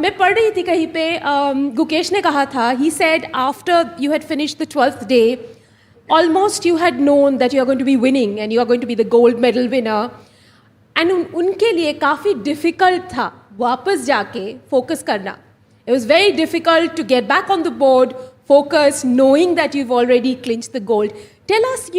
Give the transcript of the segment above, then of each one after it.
मैं पढ़ रही थी कहीं पे गुकेश ने कहा था, he said after you had finished the 12th day, almost you had known that you are going to be winning and you are going to be the gold medal winner. And उनके लिए काफ़ी difficult था वापस जाके focus करना. It was very difficult to get back on the board, focus, knowing that you've already clinched the gold. Tell us,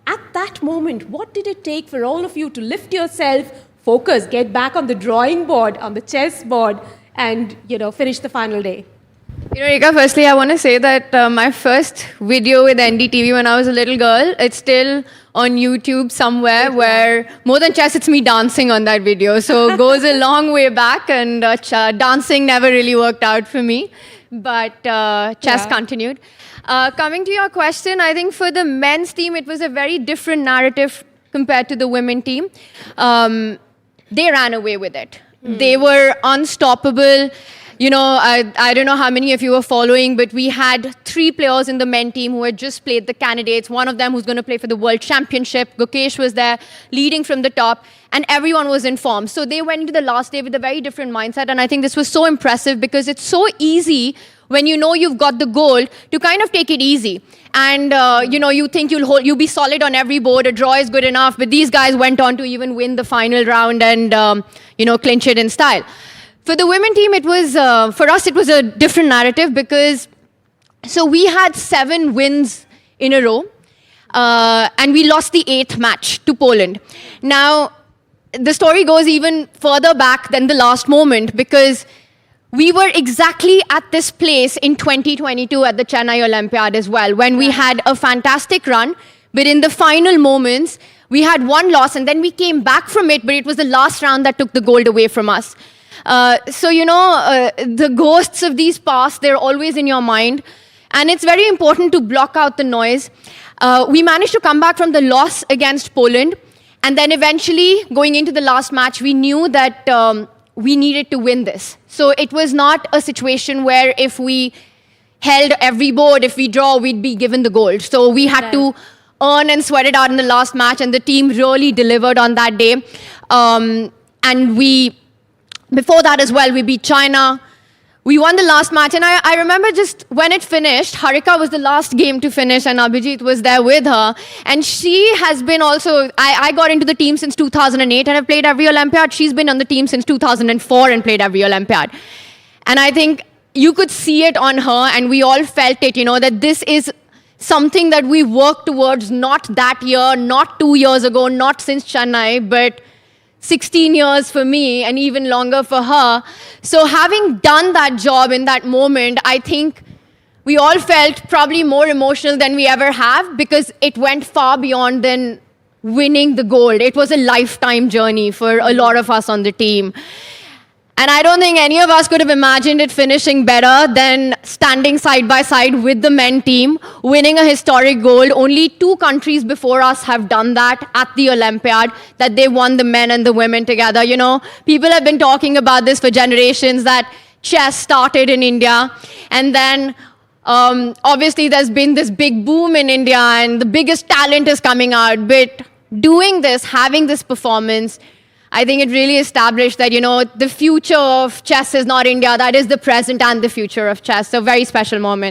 at that moment, what did it take for all of you to lift yourself, focus, get back on the drawing board, on the chess board, and, finish the final day? Rika, firstly, I want to say that my first video with NDTV when I was a little girl, it's still on YouTube somewhere where more than chess, it's me dancing on that video. So it goes a long way back, and dancing never really worked out for me. But chess continued. Coming to your question, I think for the men's team, it was a very different narrative compared to the women team. They ran away with it. They were unstoppable. I don't know how many of you were following, but we had 3 players in the men team who had just played the candidates. One of them who's going to play for the World Championship. Gukesh was there, leading from the top, and everyone was in form. So they went into the last day with a very different mindset, and I think this was so impressive because it's so easy when you know you've got the gold to kind of take it easy. And, you think you'll be solid on every board, a draw is good enough, but these guys went on to even win the final round and, clinch it in style. For the women team, it was, for us, it was a different narrative because, so we had 7 wins in a row, and we lost the 8th match to Poland. Now, the story goes even further back than the last moment because we were exactly at this place in 2022 at the Chennai Olympiad as well, when we had a fantastic run, but in the final moments, we had 1 loss, and then we came back from it, but it was the last round that took the gold away from us. The ghosts of these past, they're always in your mind. And it's very important to block out the noise. We managed to come back from the loss against Poland. And then eventually, going into the last match, we knew that we needed to win this. So it was not a situation where if we held every board, if we draw, we'd be given the gold. So we had to earn and sweat it out in the last match. And the team really delivered on that day. Before that as well, we beat China. We won the last match. And I remember just when it finished, Harika was the last game to finish and Abhijit was there with her. And she has been also, I got into the team since 2008 and I've played every Olympiad. She's been on the team since 2004 and played every Olympiad. And I think you could see it on her and we all felt it, that this is something that we worked towards not that year, not 2 years ago, not since Chennai, but 16 years for me and even longer for her. So having done that job in that moment, I think we all felt probably more emotional than we ever have because it went far beyond than winning the gold. It was a lifetime journey for a lot of us on the team. And I don't think any of us could have imagined it finishing better than standing side by side with the men team, winning a historic gold. Only 2 countries before us have done that at the Olympiad, that they won the men and the women together. People have been talking about this for generations, that chess started in India. And then, obviously, there's been this big boom in India and the biggest talent is coming out. But doing this, having this performance, I think it really established that, the future of chess is not India. That is the present and the future of chess. So very special moment.